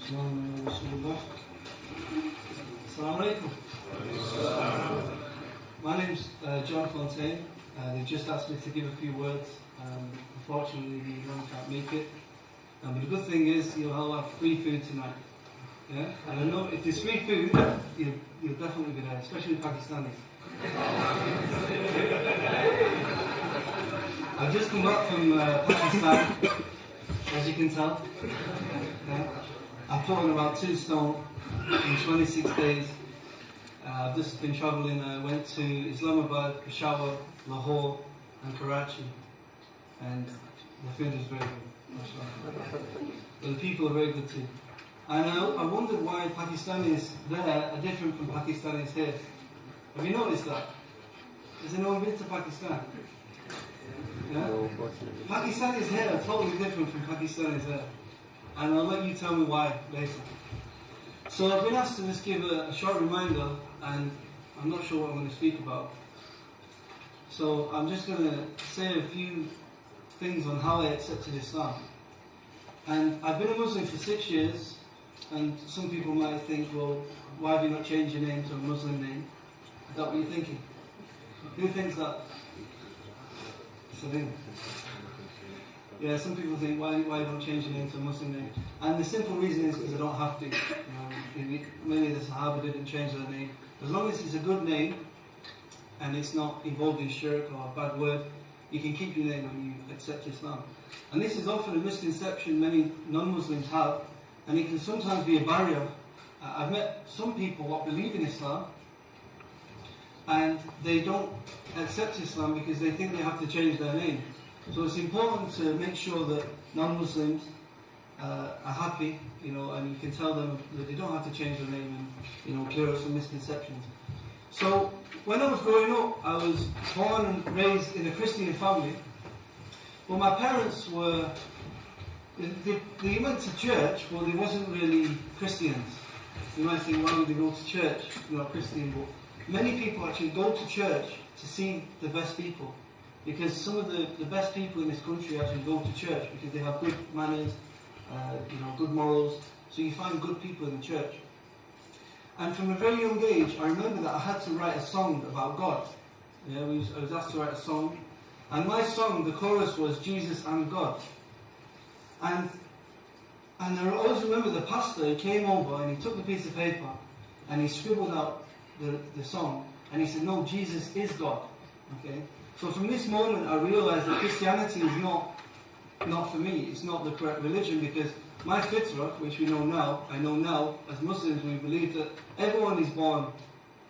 Assalamu alaikum. My name's John Fontain. They just asked me to give a few words. Unfortunately, the imam can't make it. But the good thing is, I'll have free food tonight. Yeah? And I know if there's free food, you'll definitely be there, especially Pakistanis. I've just come back from Pakistan, as you can tell. Yeah? I've put on about 2 stone in 26 days. I've just been travelling. I went to Islamabad, Peshawar, Lahore and Karachi. And the food is very good. But the people are very good too. And I wondered why Pakistanis there are different from Pakistanis here. Have you noticed that? Has anyone been to Pakistan? Yeah? Pakistanis here are totally different from Pakistanis there. And I'll let you tell me why later. So I've been asked to just give a short reminder, and I'm not sure what I'm going to speak about. So I'm just going to say a few things on how I accepted Islam. And I've been a Muslim for 6 years, and some people might think, well, why have you not changed your name to a Muslim name? Is that what you're thinking? Who thinks that? Salim. Yeah, some people think, why don't change your name to a Muslim name? And the simple reason is because I don't have to. Many of the Sahaba didn't change their name. As long as it's a good name, and it's not involved in shirk or a bad word, you can keep your name when you accept Islam. And this is often a misconception many non-Muslims have, and it can sometimes be a barrier. I've met some people who believe in Islam, and they don't accept Islam because they think they have to change their name. So it's important to make sure that non-Muslims are happy, and you can tell them that they don't have to change their name and, clear up some misconceptions. So when I was growing up, I was born and raised in a Christian family. Well, my parents they went to church, well, they wasn't really Christians. You might think, why would they go to church? You're not Christian, but many people actually go to church to see the best people. Because some of the best people in this country actually go to church because they have good manners, good morals. So you find good people in the church. And from a very young age, I remember that I had to write a song about God. I was asked to write a song. And my song, the chorus was Jesus and God. And I always remember the pastor, he came over and he took the piece of paper and he scribbled out the song. And he said, no, Jesus is God. Okay? So from this moment I realised that Christianity is not for me, it's not the correct religion, because my fitrah, which I know now, as Muslims we believe that everyone is born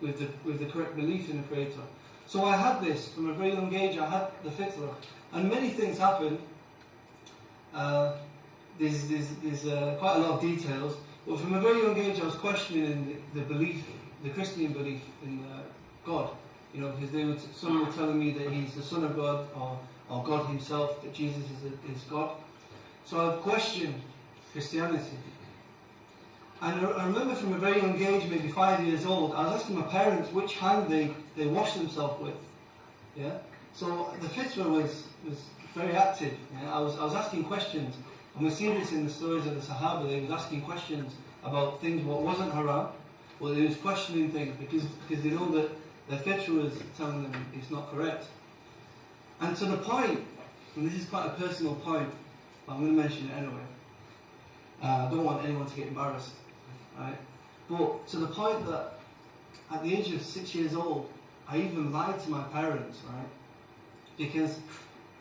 with the correct belief in the Creator. So I had this, from a very young age I had the fitrah. And many things happened, there's quite a lot of details, but from a very young age I was questioning the belief, the Christian belief in God. Because some were telling me that he's the Son of God, or God himself, that Jesus is God. So I questioned Christianity. And I remember from a very young age, maybe 5 years old, I was asking my parents which hand they wash themselves with. Yeah. So the fitrah was very active. Yeah? I was asking questions. And we see this in the stories of the Sahaba. They was asking questions about things what wasn't haram. Well, they was questioning things because they know that their fitrah was telling them it's not correct. And to the point, and this is quite a personal point, but I'm going to mention it anyway. I don't want anyone to get embarrassed. Right? But to the point that at the age of 6 years old, I even lied to my parents, right? Because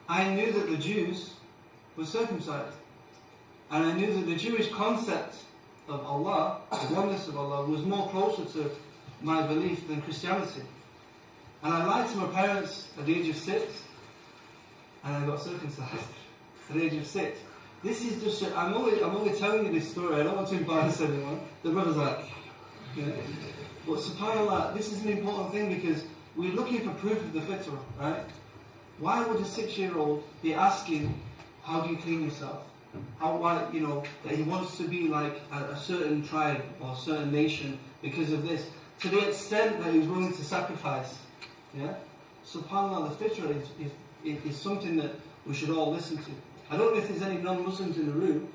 I knew that the Jews were circumcised. And I knew that the Jewish concept of Allah, the oneness of Allah, was more closer to my belief than Christianity. And I lied to my parents at the age of 6, and I got circumcised at the age of 6. This is just, I'm only telling you this story, I don't want to embarrass anyone. The brother's like, But subhanAllah, this is an important thing because we're looking for proof of the fitrah, right? Why would a 6-year-old be asking, how do you clean yourself? That he wants to be like a certain tribe or a certain nation because of this, to the extent that he's willing to sacrifice. Yeah? SubhanAllah, the fitrah is something that we should all listen to. I don't know if there's any non-Muslims in the room,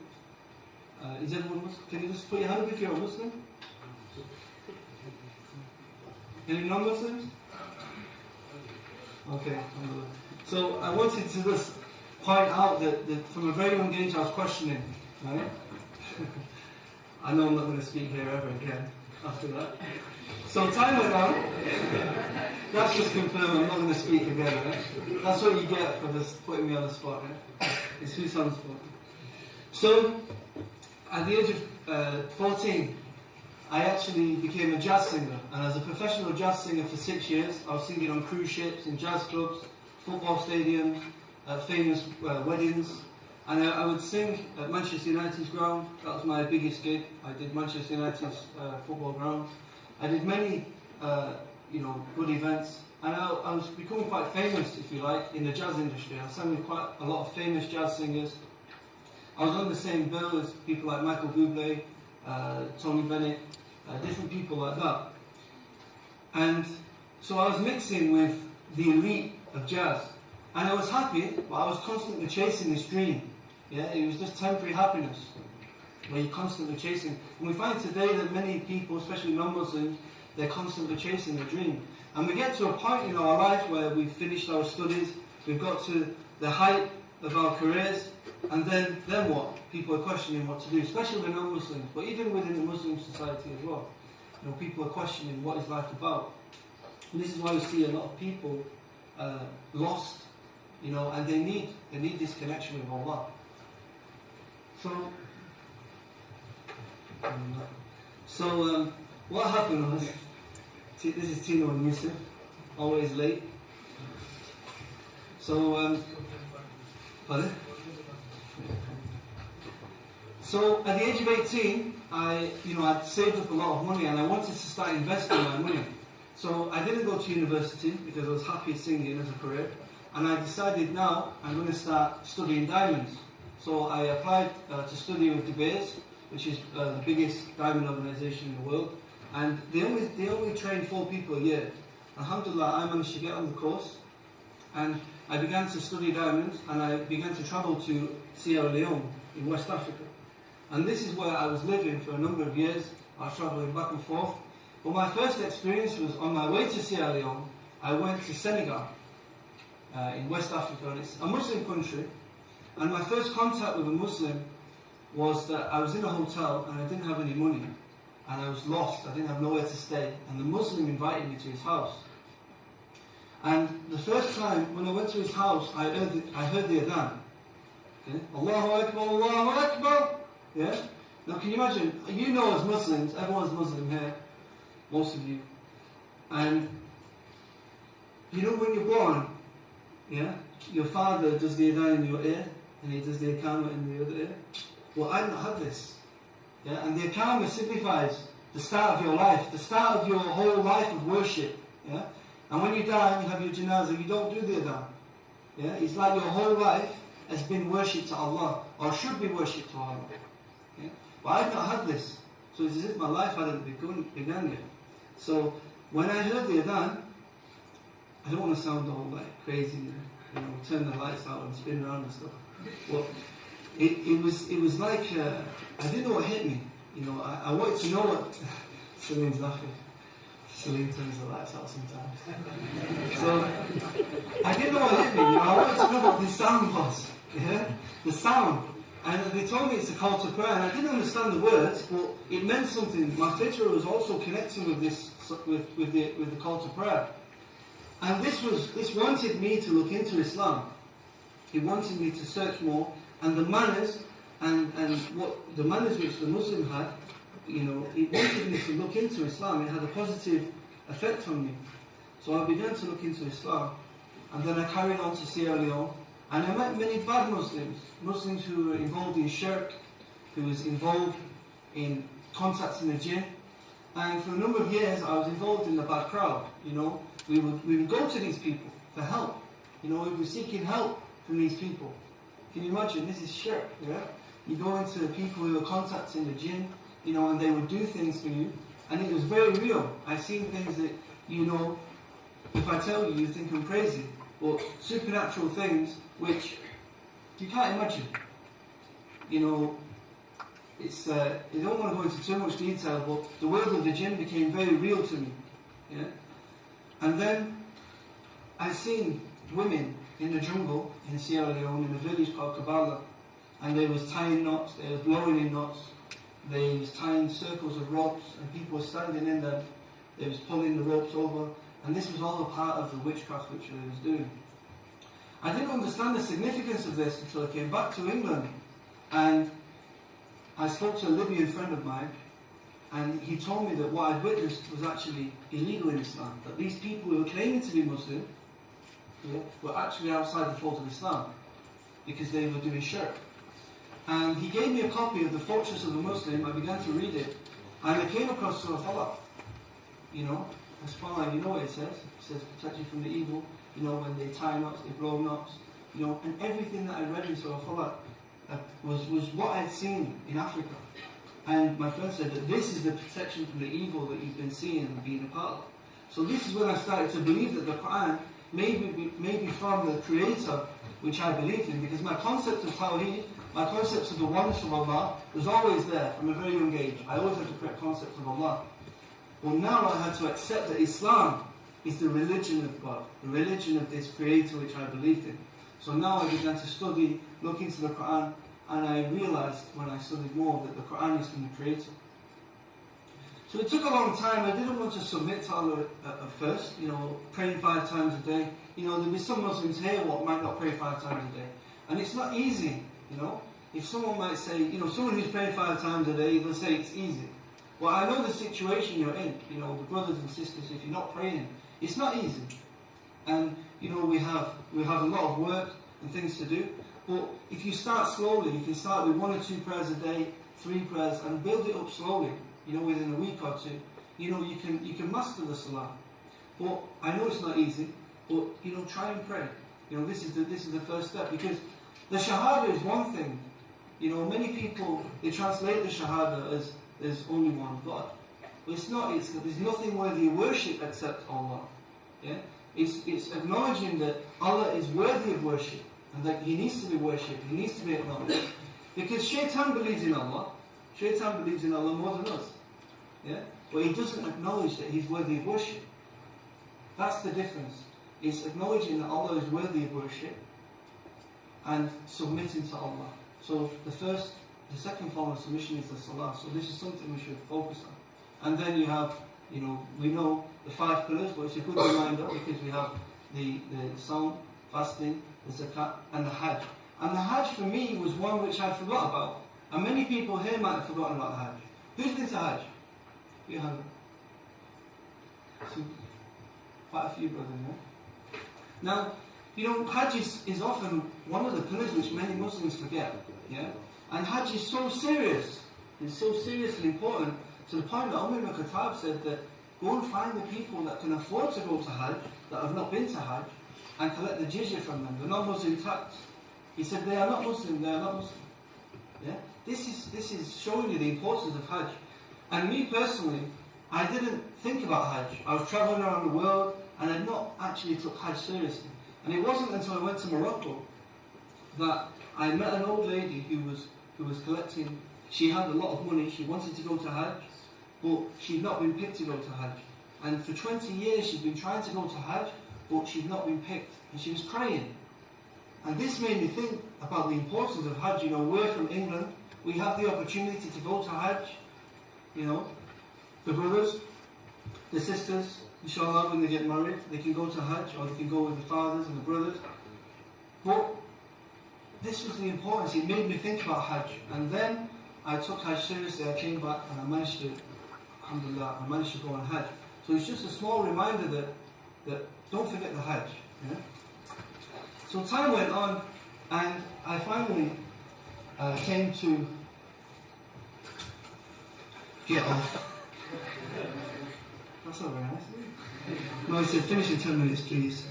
Is everyone Muslim? Can you just put your hand up if you're a Muslim? Any non-Muslims? Okay. So I wanted to just point out that from a very young age I was questioning. Right? I know I'm not going to speak here ever again after that. So time went on. That's just confirmed I'm not going to speak again. Right? That's what you get for just putting me on the spot. Right? It's Hussein's fault. So at the age of 14, I actually became a jazz singer. And as a professional jazz singer for 6 years, I was singing on cruise ships, in jazz clubs, football stadiums, famous weddings. And I would sing at Manchester United's ground. That was my biggest gig. I did Manchester United's football ground. I did many, good events. And I was becoming quite famous, if you like, in the jazz industry. I sang with quite a lot of famous jazz singers. I was on the same bill as people like Michael Bublé, Tony Bennett, different people like that. And so I was mixing with the elite of jazz. And I was happy, but I was constantly chasing this dream. Yeah, it was just temporary happiness, where you're constantly chasing. And we find today that many people, especially non-Muslims, they're constantly chasing the dream. And we get to a point in our life where we've finished our studies, we've got to the height of our careers, and then what? People are questioning what to do, especially the non-Muslims, but even within the Muslim society as well. People are questioning what is life about. And this is why we see a lot of people lost, and they need this connection with Allah. So what happened was, this is Tino and Yusuf, always late. So, pardon? So at the age of 18, I'd saved up a lot of money and I wanted to start investing my money. So I didn't go to university because I was happy singing as a career. And I decided now I'm going to start studying diamonds. So I applied to study with De Beers, which is the biggest diamond organisation in the world. And they only train 4 people a year. Alhamdulillah, I managed to get on the course. And I began to study diamonds and I began to travel to Sierra Leone in West Africa. And this is where I was living for a number of years. I was travelling back and forth. But my first experience was on my way to Sierra Leone. I went to Senegal in West Africa, and it's a Muslim country. And my first contact with a Muslim was that I was in a hotel and I didn't have any money. And I was lost, I didn't have nowhere to stay. And the Muslim invited me to his house. And the first time when I went to his house, I heard the adhan. Okay? Allahu Akbar, Allahu Akbar. Yeah? Now can you imagine, as Muslims, everyone's Muslim here, most of you. And when you're born, yeah, your father does the adhan in your ear, and he does the iqamah in the other ear. Well, I don't have this. Yeah? And the iqamah signifies the start of your life, the start of your whole life of worship. Yeah? And when you die and you have your janazah, you don't do the adhan. Yeah? It's like your whole life has been worship to Allah, or should be worship to Allah. Yeah? But I've not had this. So it's as if my life hadn't begun yet. So when I heard the adhan, I don't want to sound all like crazy, turn the lights out and spin around and stuff. But it was like, I didn't know what hit me. I wanted to know what... Celine's laughing. Celine turns the lights out sometimes. So, I didn't know what hit me. I wanted to know what the sound was. Yeah? The sound. And they told me it's a call to prayer, and I didn't understand the words, but it meant something. My fitra was also connecting with this, with the call to prayer. And this wanted me to look into Islam. It wanted me to search more, and the manners, and what the manners which the Muslim had, it wanted me to look into Islam. It had a positive effect on me. So I began to look into Islam, and then I carried on to Sierra Leone. And I met many bad Muslims who were involved in shirk, who was involved in contacting the jinn. And for a number of years I was involved in the bad crowd. We would go to these people for help. We were seeking help from these people. Can you imagine? This is shirk, yeah? You go into people who are contacting the jinn, and they would do things for you. And it was very real. I've seen things that, if I tell you, you think I'm crazy. Or supernatural things which you can't imagine. you don't want to go into too much detail, but the world of the jinn became very real to me. Yeah? And then I seen women in the jungle in Sierra Leone, in a village called Kabbalah, and they was tying knots, they was blowing in knots, they was tying circles of ropes, and people were standing in them, they was pulling the ropes over, and this was all a part of the witchcraft which they was doing. I didn't understand the significance of this until I came back to England, and I spoke to a Libyan friend of mine, and he told me that what I'd witnessed was actually illegal in Islam, that these people who were claiming to be Muslim, yeah, were actually outside the fold of Islam, because they were doing shirk. And he gave me a copy of The Fortress of the Muslim. I began to read it, and I came across Surah Falaq. You know, you know what it says? It says, protect you from the evil. You know, when they tie knots, they blow knots. You know, and everything that I read in Surah Falaq was what I'd seen in Africa. And my friend said that this is the protection from the evil that you've been seeing and being a part of. So this is when I started to believe that the Quran may be from the Creator, which I believed in, because my concept of Tawheed, my concept of the oneness of Allah, was always there from a very young age. I always had the correct concept of Allah. Well, now I had to accept that Islam is the religion of God, the religion of this Creator which I believed in. So now I began to study, look into the Quran, and I realized when I studied more that the Quran is from the Creator. So it took a long time. I didn't want to submit to Allah at first, you know, praying 5 times a day. You know, there'll be some Muslims here what might not pray 5 times a day. And it's not easy, you know. If someone might say, you know, someone who's praying 5 times a day, they'll say it's easy. Well, I know the situation you're in, you know, the brothers and sisters, if you're not praying, it's not easy. And, you know, we have a lot of work and things to do. But if you start slowly, you can start with 1 or 2 prayers a day, 3 prayers, and build it up slowly. You know, within a week or 2, you know, you can master the salah. But I know it's not easy. But you know, try and pray. You know, this is the first step, because the shahada is one thing. You know, many people they translate the shahada as there's only one God. But it's not. There's nothing worthy of worship except Allah. Yeah, it's acknowledging that Allah is worthy of worship and that He needs to be worshipped. He needs to be acknowledged. Because Shaitan believes in Allah. Shaitan believes in Allah more than us. Yeah? But he doesn't acknowledge that He's worthy of worship. That's the difference. It's acknowledging that Allah is worthy of worship and submitting to Allah. So the second form of submission is the salah. So this is something we should focus on. And then you have, you know, we know the 5 pillars, but it's a good reminder because we have the Saum, fasting, the zakat, and the Hajj. And the Hajj for me was one which I forgot about. And many people here might have forgotten about the Hajj. Who's been to Hajj? You haven't. So, quite a few brothers, yeah? Now, you know, Hajj is often one of the pillars which many Muslims forget. Yeah? And Hajj is so serious. It's so seriously important to the point that Umar ibn Khattab said that go and find the people that can afford to go to Hajj, that have not been to Hajj, and collect the jizya from them, the non-Muslim tax. He said they are not Muslim, they are not Muslim. Yeah? This is showing you the importance of Hajj. And me personally, I didn't think about Hajj. I was travelling around the world and I not actually took Hajj seriously. And it wasn't until I went to Morocco that I met an old lady who was collecting. She had a lot of money, she wanted to go to Hajj, but she'd not been picked to go to Hajj. And for 20 years she'd been trying to go to Hajj, but she'd not been picked. And she was crying. And this made me think about the importance of Hajj. You know, we're from England. We have the opportunity to go to Hajj. You know, the brothers, the sisters, inshallah, when they get married, they can go to Hajj, or they can go with the fathers and the brothers. But this was the importance. It made me think about Hajj. And then I took Hajj seriously. I came back and I managed to, alhamdulillah, I managed to go on Hajj. So it's just a small reminder that don't forget the Hajj. Yeah? So time went on, and I finally came to get off. That's not very nice. No, he said finish in 10 minutes, please.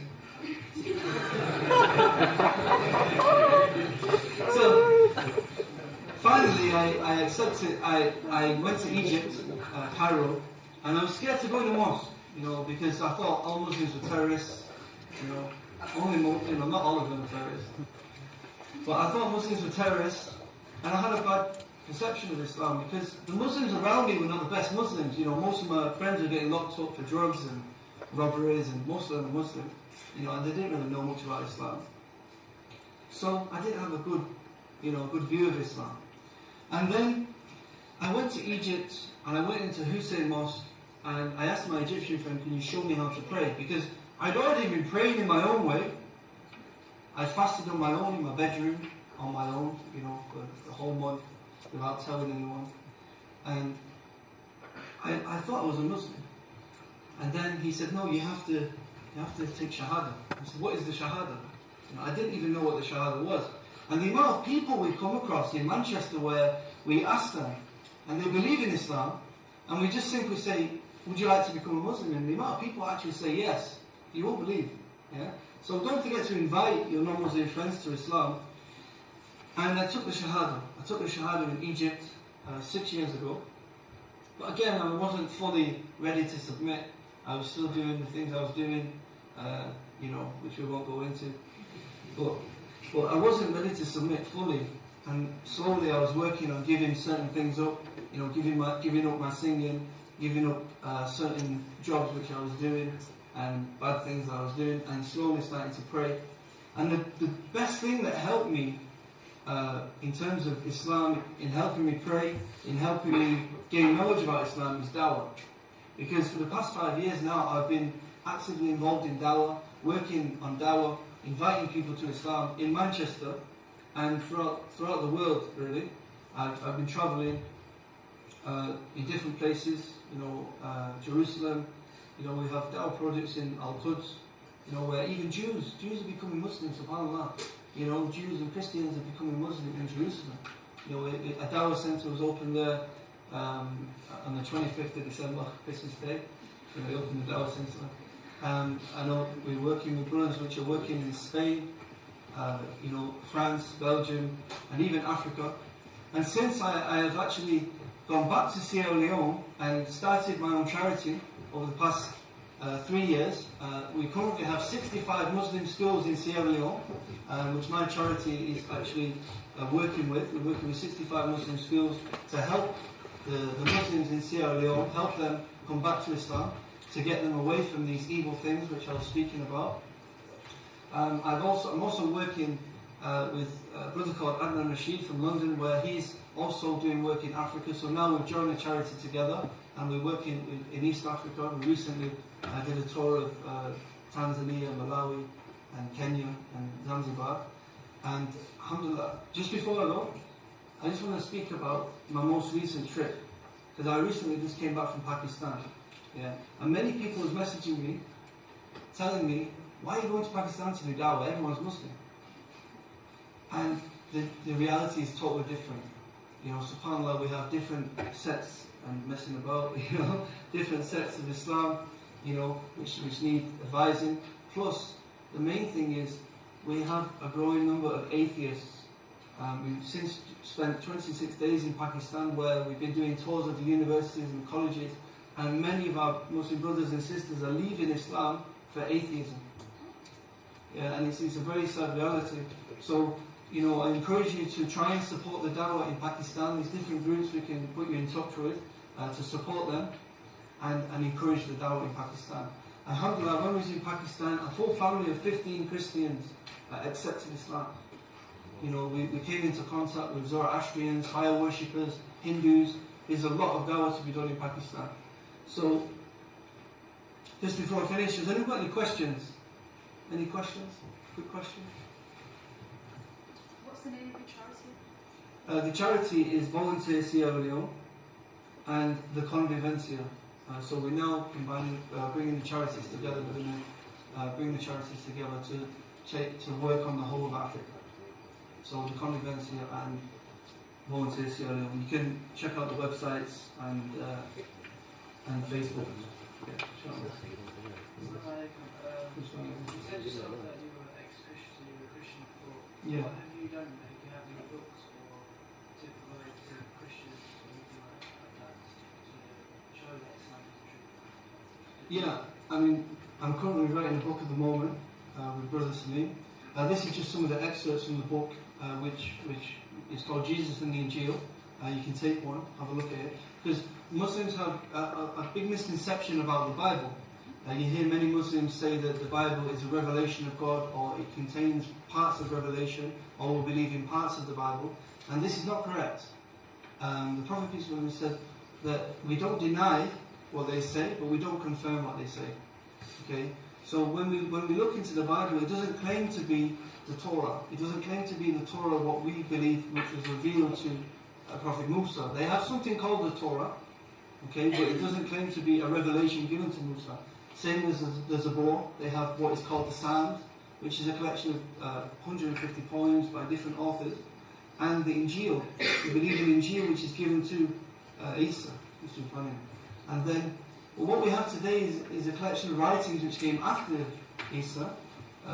So finally, I accepted. I went to Egypt, Cairo, and I was scared to go in the mosque, you know, because I thought all Muslims were terrorists, you know. Not all of them are terrorists. But I thought Muslims were terrorists, and I had a conception of Islam, because the Muslims around me were not the best Muslims. You know, most of my friends were getting locked up for drugs and robberies, and most of them were Muslim. You know, and they didn't really know much about Islam. So I didn't have a good, good view of Islam. And then I went to Egypt, and I went into Hussein Mosque, and I asked my Egyptian friend, can you show me how to pray? Because I'd already been praying in my own way. I fasted on my own in my bedroom, on my own, for the whole month, without telling anyone. And I thought I was a Muslim. And then he said, no, you have to take Shahada. I said, what is the Shahada? I didn't even know what the Shahada was. And the amount of people we come across in Manchester where we ask them, and they believe in Islam, and we just simply say, would you like to become a Muslim? And the amount of people actually say yes, you won't believe. Yeah? So don't forget to invite your non-Muslim friends to Islam. And I took the Shahada. I took the Shahada in Egypt 6 years ago. But again, I wasn't fully ready to submit. I was still doing the things I was doing, which we won't go into. But I wasn't ready to submit fully. And slowly I was working on giving certain things up, giving up my singing, giving up certain jobs which I was doing, and bad things that I was doing, and slowly starting to pray. And the best thing that helped me in terms of Islam, in helping me pray, in helping me gain knowledge about Islam, is dawah. Because for the past 5 years now, I've been actively involved in dawah, working on dawah, inviting people to Islam in Manchester and throughout the world, really. I've been travelling in different places, Jerusalem. We have dawah projects in Al-Quds, where even Jews are becoming Muslims, subhanAllah. Jews and Christians are becoming Muslim in Jerusalem. A dawah centre was opened there on the 25th of December, Christmas Day. They opened the dawah centre. I know we're working with brothers which are working in Spain, France, Belgium, and even Africa. And since I have actually gone back to Sierra Leone and started my own charity over the past 3 years, we currently have 65 Muslim schools in Sierra Leone, which my charity is actually working with. We're working with 65 Muslim schools to help the Muslims in Sierra Leone, help them come back to Islam, to get them away from these evil things which I was speaking about. I'm also working with a brother called Adnan Rashid from London, where he's also doing work in Africa. So now we've joined a charity together, and we're working in East Africa. We recently did a tour of Tanzania, Malawi, and Kenya, and Zanzibar. And alhamdulillah, just before I go, I just want to speak about my most recent trip, because I recently just came back from Pakistan. Yeah, and many people was messaging me, telling me, why are you going to Pakistan to do dawah? Everyone's Muslim. And the reality is totally different. SubhanAllah, we have different sects and messing about, different sects of Islam, which need advising. Plus, the main thing is, we have a growing number of atheists. We've since spent 26 days in Pakistan, where we've been doing tours of the universities and colleges, and many of our Muslim brothers and sisters are leaving Islam for atheism. Yeah, and it's a very sad reality. So, I encourage you to try and support the dawah in Pakistan. There's different groups we can put you in touch with to support them and encourage the dawah in Pakistan. Alhamdulillah, when I was in Pakistan, a full family of 15 Christians accepted Islam. We came into contact with Zoroastrians, fire worshippers, Hindus. There's a lot of dawah to be done in Pakistan. So, just before I finish, has anyone got any questions? Any questions? Good question? What's the name of the charity? The charity is Volunteer Sierra Leone and the Convivencia. So we're now bringing the charities together. We're going to bring the charities together to work on the whole of Africa. So the Convivencia and Volunteer Sierra Leone. You can check out the websites and Facebook. Yeah, sure. You said yourself that you were ex-Christian, you were a Christian before. Yeah. What have you done? Do you have any books or to provide to Christians or anything like that to show that Islam is true? Yeah, I'm currently writing a book at the moment with Brother Salim. This is just some of the excerpts from the book, which is called Jesus and the Injil. You can take one, have a look at it. Because Muslims have a big misconception about the Bible. You hear many Muslims say that the Bible is a revelation of God, or it contains parts of revelation, or we believe in parts of the Bible. And this is not correct. The Prophet peace be upon him said that we don't deny what they say, but we don't confirm what they say. Okay? So when we look into the Bible, it doesn't claim to be the Torah. It doesn't claim to be the Torah what we believe, which was revealed to Prophet Musa. They have something called the Torah, okay, but it doesn't claim to be a revelation given to Musa. Same as the Zabur, they have what is called the Psalms, which is a collection of 150 poems by different authors. And the Injil, we believe in Injil, which is given to Isa. And then, what we have today is a collection of writings which came after Isa,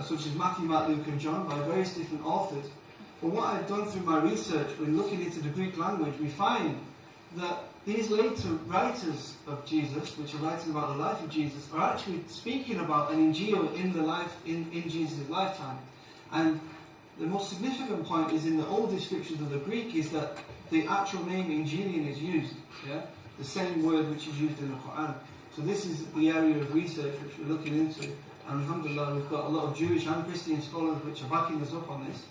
such as Matthew, Mark, Luke and John, by various different authors. But what I've done through my research, when looking into the Greek language, we find that these later writers of Jesus, which are writing about the life of Jesus, are actually speaking about an Injil in Jesus' lifetime. And the most significant point is in the old descriptions of the Greek is that the actual name Injilian is used, yeah? The same word which is used in the Quran. So this is the area of research which we're looking into. And alhamdulillah, we've got a lot of Jewish and Christian scholars which are backing us up on this,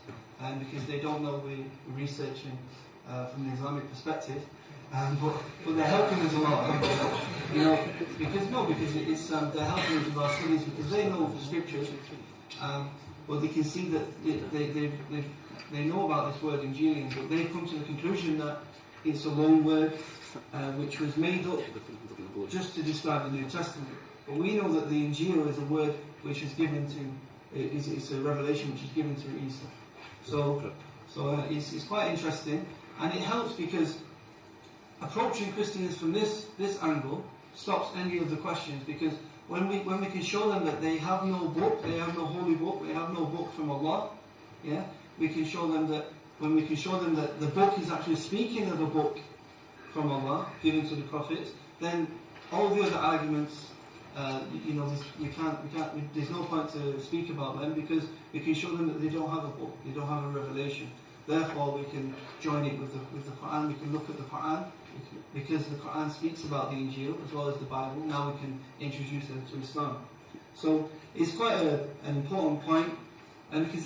because they don't know we're researching from the Islamic perspective. But they're helping us a lot, because it's they're helping us with our studies because they know the scriptures, but they can see that they know about this word Injilian, but they've come to the conclusion that it's a loan word which was made up just to describe the New Testament. But we know that the Injil is a word which is given to, it's a revelation which is given to Isa. So it's quite interesting, and it helps because approaching Christians from this angle stops any of the questions, because when we can show them that they have no book, they have no holy book, they have no book from Allah, yeah, we can show them that when we can show them that the book is actually speaking of a book from Allah given to the prophets, then all the other arguments, there's no point to speak about them, because we can show them that they don't have a book, they don't have a revelation. Therefore, we can join it with the Quran. We can look at the Quran, because the Quran speaks about the Injil as well as the Bible. Now we can introduce them to Islam. So it's quite an important point, and because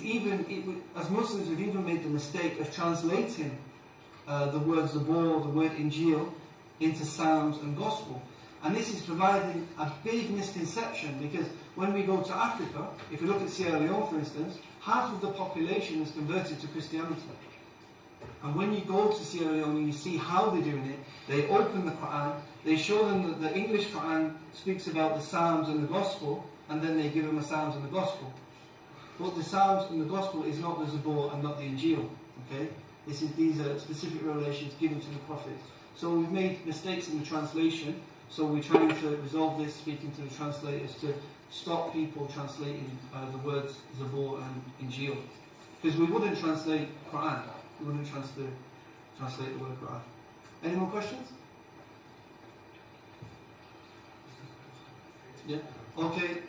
as Muslims, we've even made the mistake of translating the word Zabur, the word Injil, into Psalms and Gospel. And this is providing a big misconception, because when we go to Africa, if we look at Sierra Leone for instance, half of the population is converted to Christianity. And when you go to Sierra Leone and you see how they're doing it, they open the Quran, they show them that the English Quran speaks about the Psalms and the Gospel, and then they give them the Psalms and the Gospel. But the Psalms and the Gospel is not the Zabur and not the Injil. Okay? These are specific revelations given to the prophets. So we've made mistakes in the translation. So we're trying to resolve this, speaking to the translators, to stop people translating the words Zabur and Injil. Because we wouldn't translate Quran. We wouldn't translate the word Quran. Any more questions? Yeah? Okay.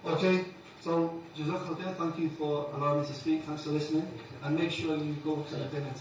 Okay. So, Jazakallah, thank you for allowing me to speak. Thanks for listening. And make sure you go to the dinner.